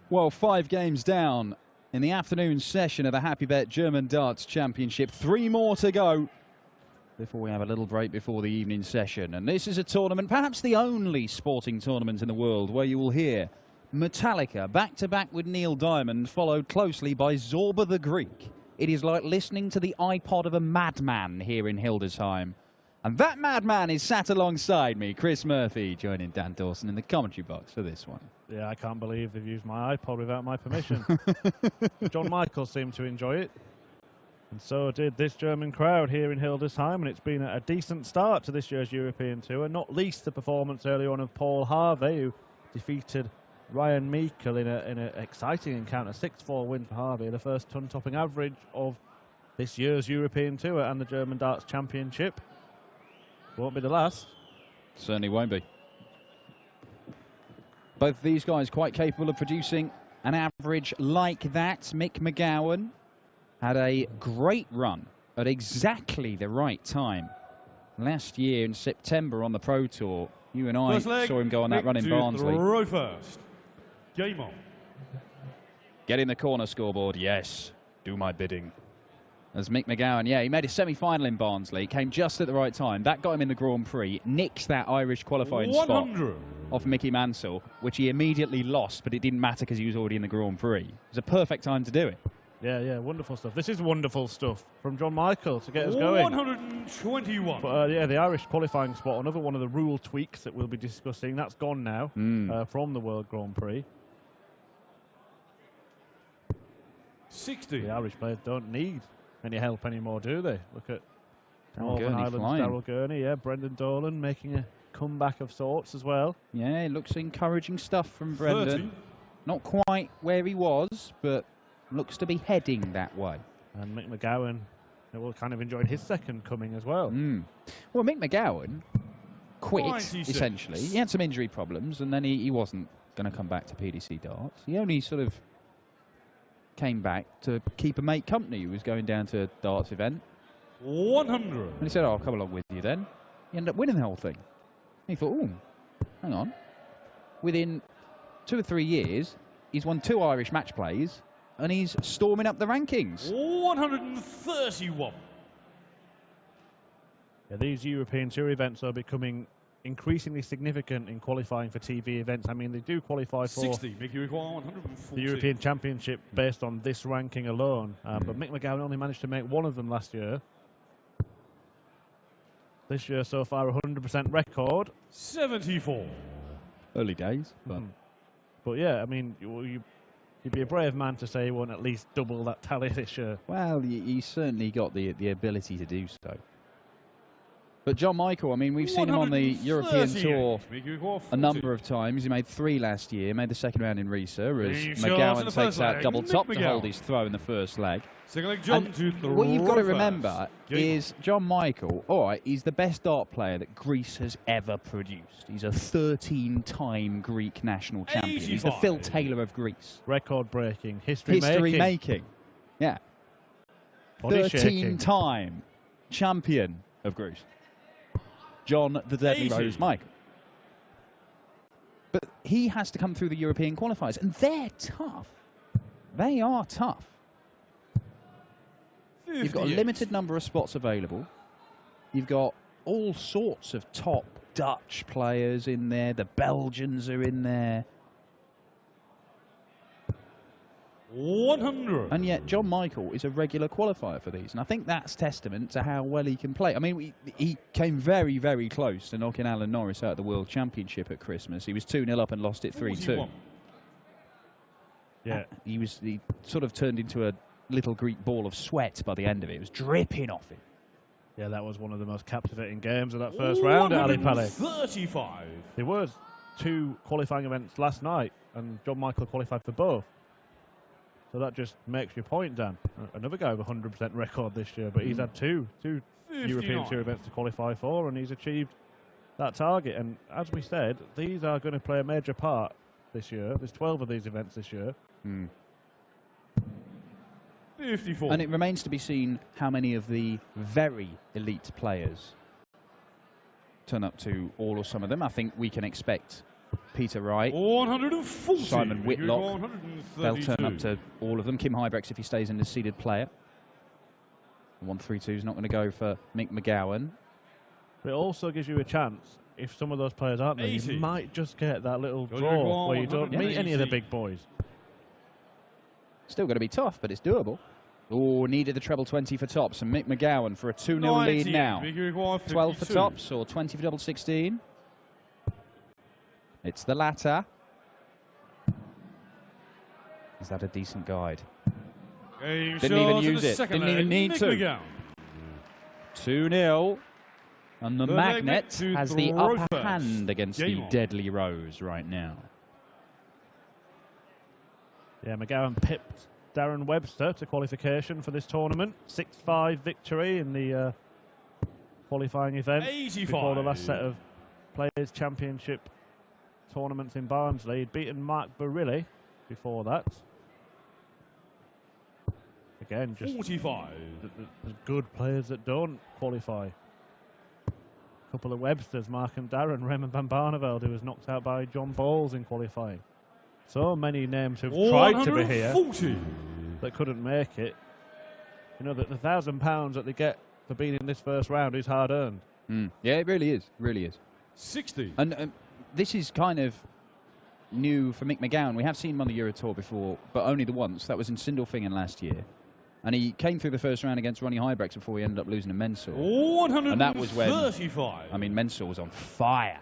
Well, 5 games down in the afternoon session of the Happy Bet German Darts Championship. 3 more to go before we have a little break before the evening session. And this is a tournament, perhaps the only sporting tournament in the world, where you will hear Metallica back-to-back with Neil Diamond, followed closely by Zorba the Greek. It is like listening to the iPod of a madman here in Hildesheim. And that madman is sat alongside me, Chris Murphy, joining Dan Dawson in the commentary box for this one. Yeah, I can't believe they've used my iPod without my permission. John Michael seemed to enjoy it. And so did this German crowd here in Hildesheim, and it's been a decent start to this year's European Tour, not least the performance early on of Paul Harvey, who defeated Ryan Meikle in an exciting encounter, 6-4 win for Harvey, the first ton-topping average of this year's European Tour and the German Darts Championship. Won't be the last. Certainly won't be. Both these guys quite capable of producing an average like that. Mick McGowan had a great run at exactly the right time last year in September on the Pro Tour. You and I saw him go on that run in Barnsley. Throw first. Game on. Get in the corner, scoreboard. Yes, do my bidding. As Mick McGowan, yeah, he made a semi-final in Barnsley, came just at the right time. That got him in the Grand Prix, nicked that Irish qualifying 100. spot off Mickey Mansell, which he immediately lost, but it didn't matter because he was already in the Grand Prix. It was a perfect time to do it. Yeah, wonderful stuff. This is wonderful stuff from John Michael to get us going. 121. But, yeah, the Irish qualifying spot, another one of the rule tweaks that we'll be discussing. That's gone now from the World Grand Prix. 60. The Irish players don't need any help anymore, do they? Look at Northern Gurney Ireland's flying. Darryl Gurney, yeah, Brendan Dolan making a comeback of sorts as well. Yeah, it looks encouraging stuff from Brendan. 30. Not quite where he was, but looks to be heading that way. And Mick McGowan will kind of enjoyed his second coming as well. Well, Mick McGowan quit, 96. essentially. He had some injury problems, and then he wasn't going to come back to PDC Darts. He only sort of came back to keep a mate company who was going down to a darts event. 100. And he said, oh, I'll come along with you then. He ended up winning the whole thing. And he thought, oh, hang on. Within 2 or 3 years, he's won 2 Irish match plays, and he's storming up the rankings. 131. Yeah, these European Tour events are becoming increasingly significant in qualifying for TV events. I mean, they do qualify for 60. Mickey McGowan, 140. the European Championship based on this ranking alone. But Mick McGowan only managed to make one of them last year. This year so far, 100% record. 74. Early days. But yeah, I mean, you'd be a brave man to say he won't at least double that tally this year. Well, he certainly got the ability to do so. But John Michael, I mean, we've seen him on the European Tour a number of times. He made 3 last year, made the second round in Risa, as McGowan takes out double top to hold his throw in the first leg. Second leg jump to what you've got to throw remember first. is John Michael, all right, he's the best dart player that Greece has ever produced. He's a 13-time Greek national champion. He's the 85. Phil Taylor of Greece. Record-breaking, history-making. Yeah. 13-time champion of Greece. John the Deadly 80. Rose Michael. But he has to come through the European qualifiers, and they're tough. They are tough. 58. You've got a limited number of spots available. You've got all sorts of top Dutch players in there. The Belgians are in there. 100. And yet John Michael is a regular qualifier for these. And I think that's testament to how well he can play. I mean, he came very, very close to knocking Alan Norris out of the World Championship at Christmas. He was 2-0 up and lost it 3-2. Yeah. He sort of turned into a little Greek ball of sweat by the end of it. It was dripping off him. Yeah, that was one of the most captivating games of that first round at Ali Pali. 35. There was 2 qualifying events last night, and John Michael qualified for both. So that just makes your point, Dan. Another guy with a 100% record this year, but he's had two European Tour events to qualify for, and he's achieved that target. And as we said, these are going to play a major part this year. There's 12 of these events this year. 54. And it remains to be seen how many of the very elite players turn up to all or some of them. I think we can expect Peter Wright, 140. Simon Whitlock. 132. They'll turn up to all of them. Kim Hybrex, if he stays in, the seeded player. 132 is not going to go for Mick McGowan. But it also gives you a chance, if some of those players aren't there, 80. you might just get that little draw where you don't meet any of the big boys. Still going to be tough, but it's doable. Oh, needed the treble 20 for tops, and Mick McGowan for a 2-0 lead now. 12 for tops or 20 for double 16. It's the latter. Is that a decent guide? Didn't even use it. Didn't even need to. 2-0. And the Magnet has the upper hand against the Deadly Rose right now. Yeah, McGowan pipped Darren Webster to qualification for this tournament. 6-5 victory in the qualifying event 85. before the last set of Players' Championship tournaments in Barnsley. He'd beaten Mark Barilli before that. Again, just 45. the good players that don't qualify. A couple of Websters, Mark and Darren, Raymond van Barneveld, who was knocked out by John Bowles in qualifying. So many names who've tried to be here that couldn't make it. You know, that the £1,000 that they get for being in this first round is hard earned. Yeah, it really is. Really is. 60. And this is kind of new for Mick McGowan. We have seen him on the Euro Tour before, but only the once. That was in Sindelfingen last year. And he came through the first round against Ronnie Hybrex before he ended up losing to Mensah. 135. And that was when, I mean, Mensah was on fire.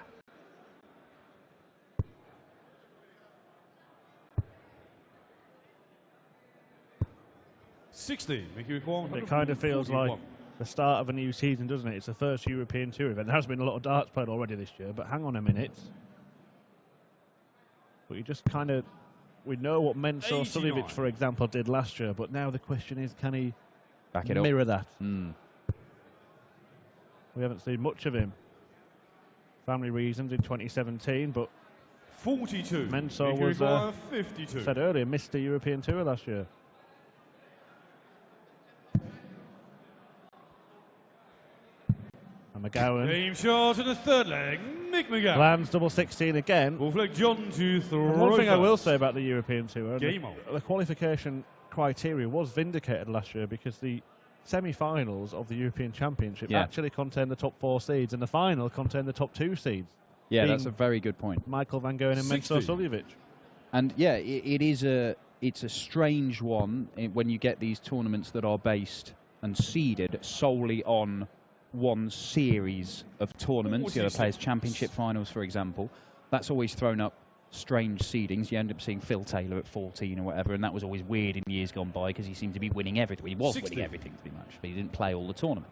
It kind of feels like the start of a new season, doesn't it? It's the first European Tour event. There has been a lot of darts played already this year, but hang on a minute. But you just kind of... We know what Mensah Suljovic, for example, did last year, but now the question is, can he back it mirror up? That? We haven't seen much of him. Family reasons in 2017, but 42. Mensah was, 52. said earlier, missed the European Tour last year. And McGowan. Game shot in the third leg. Mick McGowan. Lands double 16 again. John to throw. One thing I will say about the European Tour, the qualification criteria was vindicated last year because the semi-finals of the European Championship actually contain the top 4 seeds, and the final contained the top 2 seeds. Yeah, that's a very good point. Michael van Gerwen and Mensah Suljovic. And yeah, it's a strange one when you get these tournaments that are based and seeded solely on one series of tournaments, the Players' Championship finals, for example. That's always thrown up strange seedings. You end up seeing Phil Taylor at 14 or whatever, and that was always weird in years gone by because he seemed to be winning everything. He was winning everything pretty much, but he didn't play all the tournaments.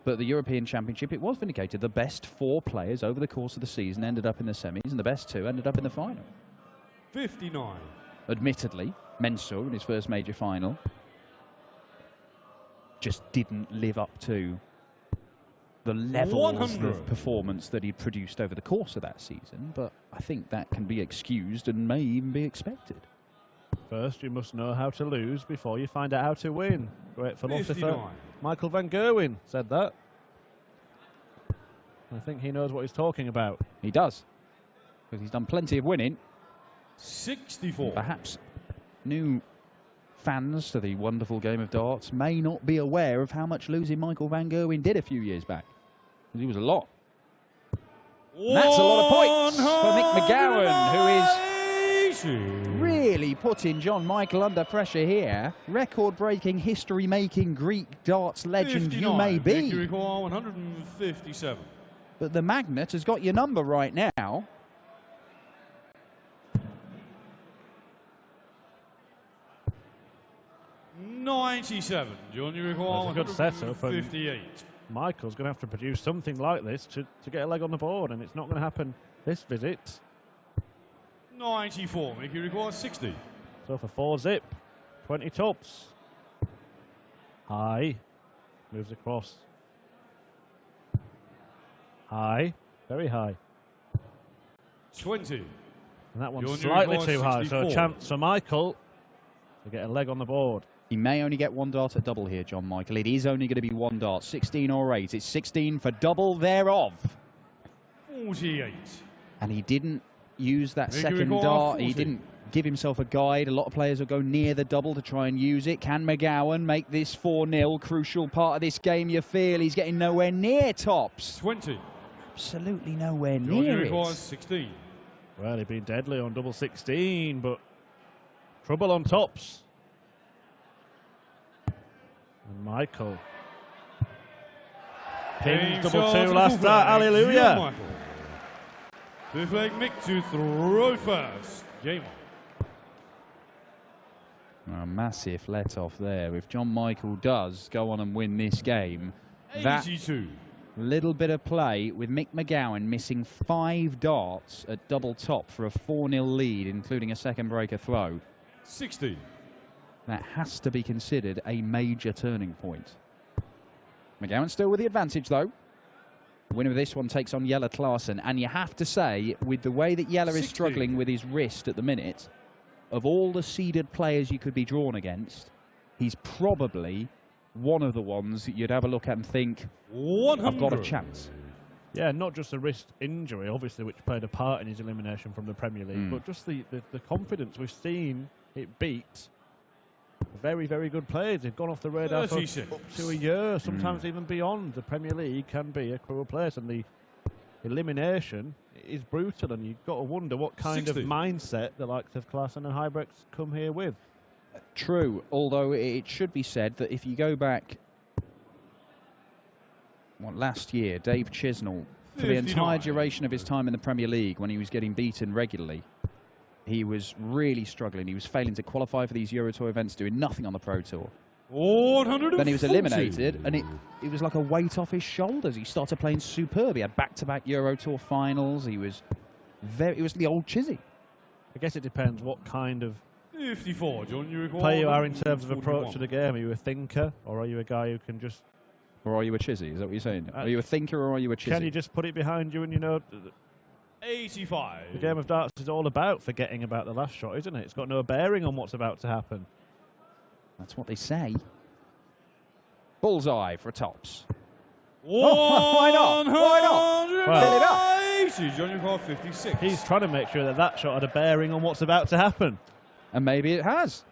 But the European Championship, it was vindicated. The best 4 players over the course of the season ended up in the semis, and the best 2 ended up in the final. 59. Admittedly, Mensah in his first major final just didn't live up to the levels of performance that he'd produced over the course of that season, but I think that can be excused and may even be expected. First, you must know how to lose before you find out how to win. Great philosopher Michael van Gerwen said that. I think he knows what he's talking about. He does, because he's done plenty of winning. 64. Perhaps new fans to the wonderful game of darts may not be aware of how much losing Michael van Gerwen did a few years back. He was a lot. And that's a lot of points for Mick McGowan, who is really putting John Michael under pressure here. Record-breaking, history-making Greek darts legend 59. you may be. 157. But the Magnet has got your number right now. $97. John, you recall a good setup. 58. Michael's going to have to produce something like this to get a leg on the board, and it's not going to happen this visit. 94. Make you recall 60. So for 4 zip, 20 tops. High. Moves across. High. Very high. 20. And that one's slightly too high, so a chance for Michael to get a leg on the board. He may only get 1 dart at double here, John Michael. It is only going to be 1 dart, 16 or 8. It's 16 for double thereof. 48. And he didn't use that Make second it go dart. He 40. didn't give himself a guide. A lot of players will go near the double to try and use it. Can McGowan make this 4-0? Crucial part of this game, you feel. He's getting nowhere near tops. 20. Absolutely nowhere Junior near requires it. 16. Well, he'd been deadly on double 16, but trouble on tops. And Michael. Pins double 2 last start, hallelujah. Fifth leg Mick to throw first. Game on. A massive let-off there. If John Michael does go on and win this game, that 82. little bit of play with Mick McGowan missing 5 darts at double top for a 4-0 lead, including a second breaker throw. 60. That has to be considered a major turning point. McGowan still with the advantage, though. The winner of this one takes on Jelle Klaassen, and you have to say, with the way that Jelle is struggling with his wrist at the minute, of all the seeded players you could be drawn against, he's probably one of the ones that you'd have a look at and think, 100. I've got a chance. Yeah, not just a wrist injury, obviously, which played a part in his elimination from the Premier League, but just the confidence we've seen it beat very, very good players. They've gone off the radar for 36. up to a year, sometimes even beyond. The Premier League can be a cruel place, and the elimination is brutal, and you've got to wonder what kind 60. of mindset the likes of Klaassen and Huybrechts come here with. True, although it should be said that if you go back last year, Dave Chisnall, for the entire 59. duration of his time in the Premier League, when he was getting beaten regularly, he was really struggling. He was failing to qualify for these Euro Tour events, doing nothing on the Pro Tour. 140. Then he was eliminated, and it was like a weight off his shoulders. He started playing superb. He had back-to-back Euro Tour finals. He was the old Chizzy. I guess it depends what kind of 54. Junior player you are in terms of 141. approach to the game. Are you a thinker, or are you a guy who can just... Or are you a Chizzy? Is that what you're saying? Are you a thinker or are you a Chizzy? Can you just put it behind you and you know... 85. The game of darts is all about forgetting about the last shot, isn't it? It's got no bearing on what's about to happen. That's what they say. Bullseye for tops. Why not? Why not? Well, Fill it up. Junior requires 56. He's trying to make sure that that shot had a bearing on what's about to happen. And maybe it has.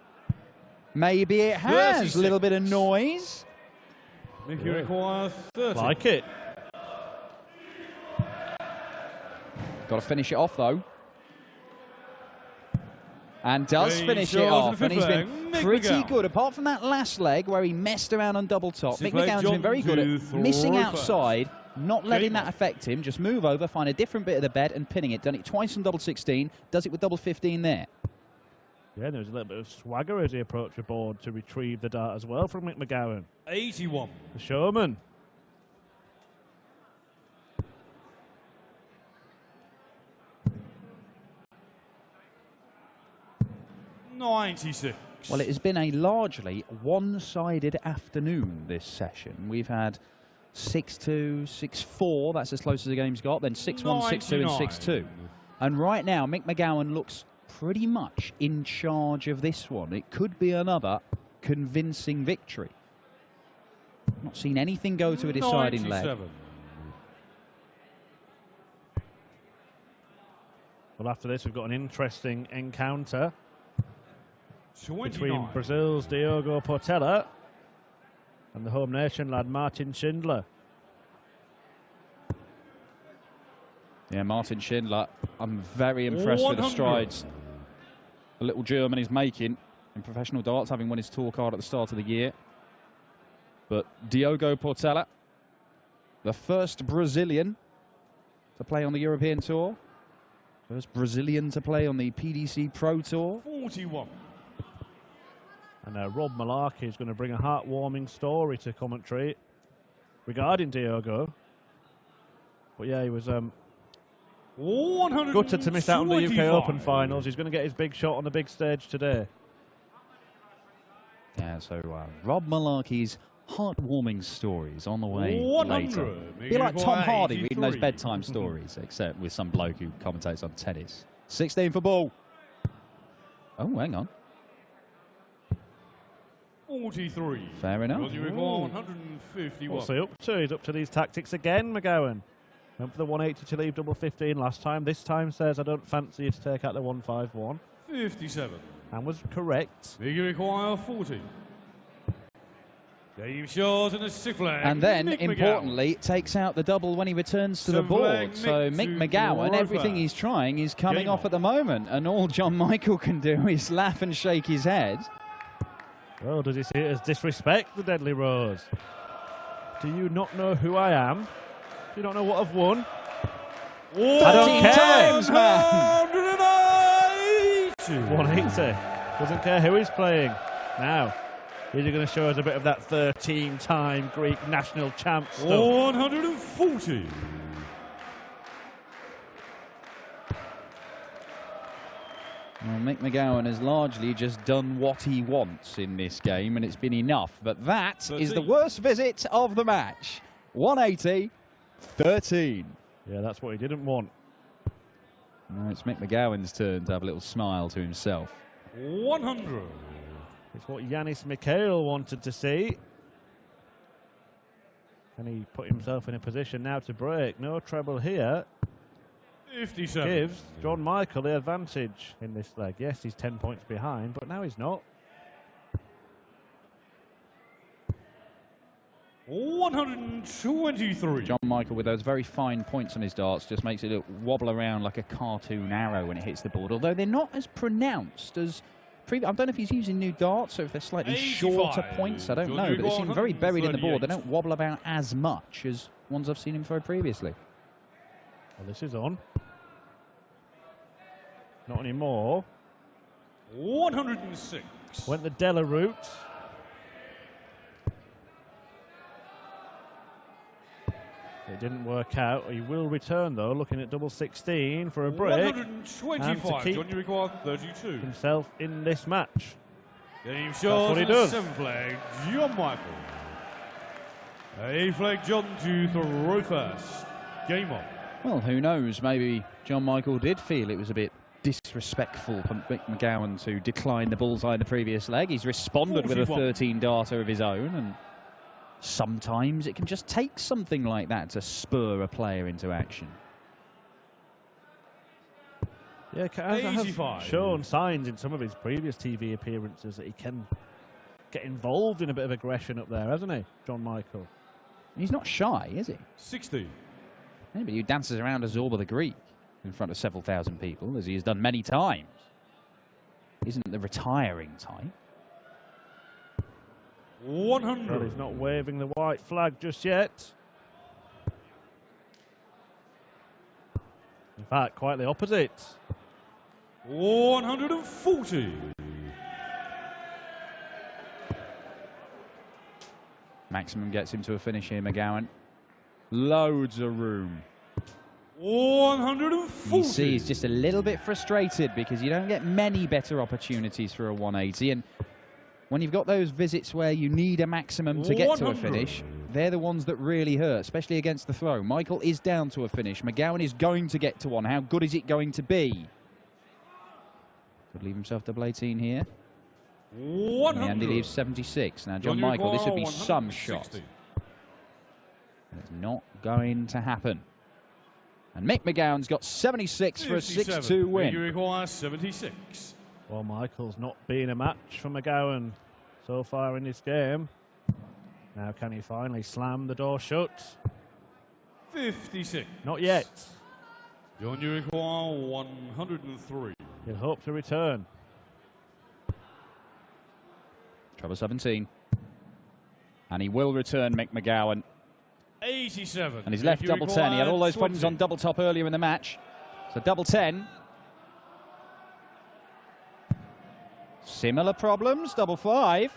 Maybe it has. 36. A little bit of noise. Mickey requires 30. Like it. Got to finish it off, though. And does He finish it shows off. the And he's fifth been leg, Mick pretty McGowan. good, apart from that last leg where he messed around on double top. Sixth Mick leg, McGowan's been very good John at to missing throw outside, not letting Game that on. affect him. Just move over, find a different bit of the bed and pinning it. Done it twice on double 16, does it with double 15 there. Yeah, there was a little bit of swagger as he approached the board to retrieve the dart as well from Mick McGowan. 81. The showman. $96. Well, it has been a largely one-sided afternoon, this session. We've had 6-2, 6-4, that's as close as the game's got, then 6-1, 6-2 and 6-2. And right now, Mick McGowan looks pretty much in charge of this one. It could be another convincing victory. Not seen anything go to a deciding leg. 97. Well, after this, we've got an interesting encounter 29. between Brazil's Diogo Portela and the home nation lad Martin Schindler. Yeah, Martin Schindler, I'm very impressed with the 100. strides the little German is making in professional darts, having won his tour card at the start of the year. But Diogo Portela, the first Brazilian to play on the European Tour, first Brazilian to play on the PDC Pro Tour. 41. And Rob Malarkey is going to bring a heartwarming story to commentary regarding Diogo. But yeah, he was gutted to miss out on the UK Open finals. He's going to get his big shot on the big stage today. Yeah, so Rob Malarkey's heartwarming stories on the way 100. later. Be like Tom Hardy reading those bedtime stories, except with some bloke who commentates on tennis. 16 for ball. Oh, hang on. 43. Fair enough. Junior requires 151. What's he up to? He's up to these tactics again, McGowan. Went for the 180 to leave double 15 last time. This time says, I don't fancy you to take out the 151. 57. And was correct. You require 40. Game shot and a sick flag. And then, Mick importantly, takes out the double when he returns to the board. So Mick McGowan, everything he's trying is coming off at the moment. And all John Michael can do is laugh and shake his head. Well, does he see it as disrespect, the Deadly Rose? Do you not know who I am? Do you not know what I've won? Oh, I don't care. Times, man. 180. Doesn't care who he's playing. Now, is he going to show us a bit of that 13-time Greek national champ stuff? 140. Well, Mick McGowan has largely just done what he wants in this game, and it's been enough. But that is the worst visit of the match. 180-13. Yeah, that's what he didn't want. Now it's Mick McGowan's turn to have a little smile to himself. 100. It's what Yanis Mikhail wanted to see. And he put himself in a position now to break. No treble here. 57. Gives John Michael the advantage in this leg. Yes, he's 10 points behind, but now he's not. 123. John Michael, with those very fine points on his darts, just makes it wobble around like a cartoon arrow when it hits the board, although they're not as pronounced as previous. I don't know if he's using new darts or if they're slightly 85. shorter points, I don't know, but they seem very buried in the board. They don't wobble about as much as ones I've seen him throw previously. Well, this is on. Not anymore. 106. Went the Della route. It didn't work out. He will return, though, looking at double 16 for a break. 125. John, you require 32. Himself in this match. Game shot. That's what he does. 7 flag. John Michael. A flag. John to throw first. Game on. Well, who knows? Maybe John Michael did feel it was a bit disrespectful for Mick McGowan to decline the bullseye in the previous leg. He's responded 41. with a 13 darter of his own, and sometimes it can just take something like that to spur a player into action. Yeah, has shown signs in some of his previous TV appearances that he can get involved in a bit of aggression up there, hasn't he, John Michael? He's not shy, is he? 60. Yeah, but he dances around as Zorba the Greek in front of several thousand people, as he has done many times. Isn't the retiring type. 100. Well, he's not waving the white flag just yet. In fact, quite the opposite. 140. Maximum gets him to a finish here, McGowan. Loads of room. 140. You see, he's just a little bit frustrated because you don't get many better opportunities for a 180. And when you've got those visits where you need a maximum to get to a finish, they're the ones that really hurt, especially against the throw. Michael is down to a finish. McGowan is going to get to one. How good is it going to be? Could leave himself double 18 here. 100. And he leaves 76. Now, John Michael, this would be some shot. It's not going to happen. And Mick McGowan's got 76 for a 6-2 win. You require 76. Well, Michael's not been a match for McGowan so far in this game. Now can he finally slam the door shut? 56. Not yet. John, you require 103. He'll hope to return. Treble 17. And he will return, Mick McGowan. 87. And he's left double 10. He had all those problems on double top earlier in the match. So double 10. Similar problems, double 5.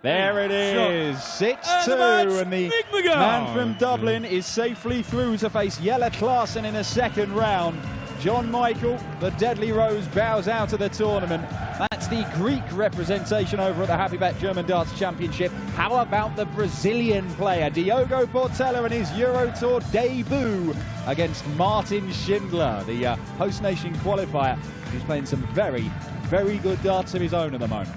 There it is, 6-2, and the man from Dublin is safely through to face Jelle Klaasen in a second round. John Michael, the Deadly Rose, bows out of the tournament. That's the Greek representation over at the Happy Bet German Darts Championship. How about the Brazilian player, Diogo Portela, and his Euro Tour debut against Martin Schindler, the host nation qualifier, who's playing some very, very good darts of his own at the moment.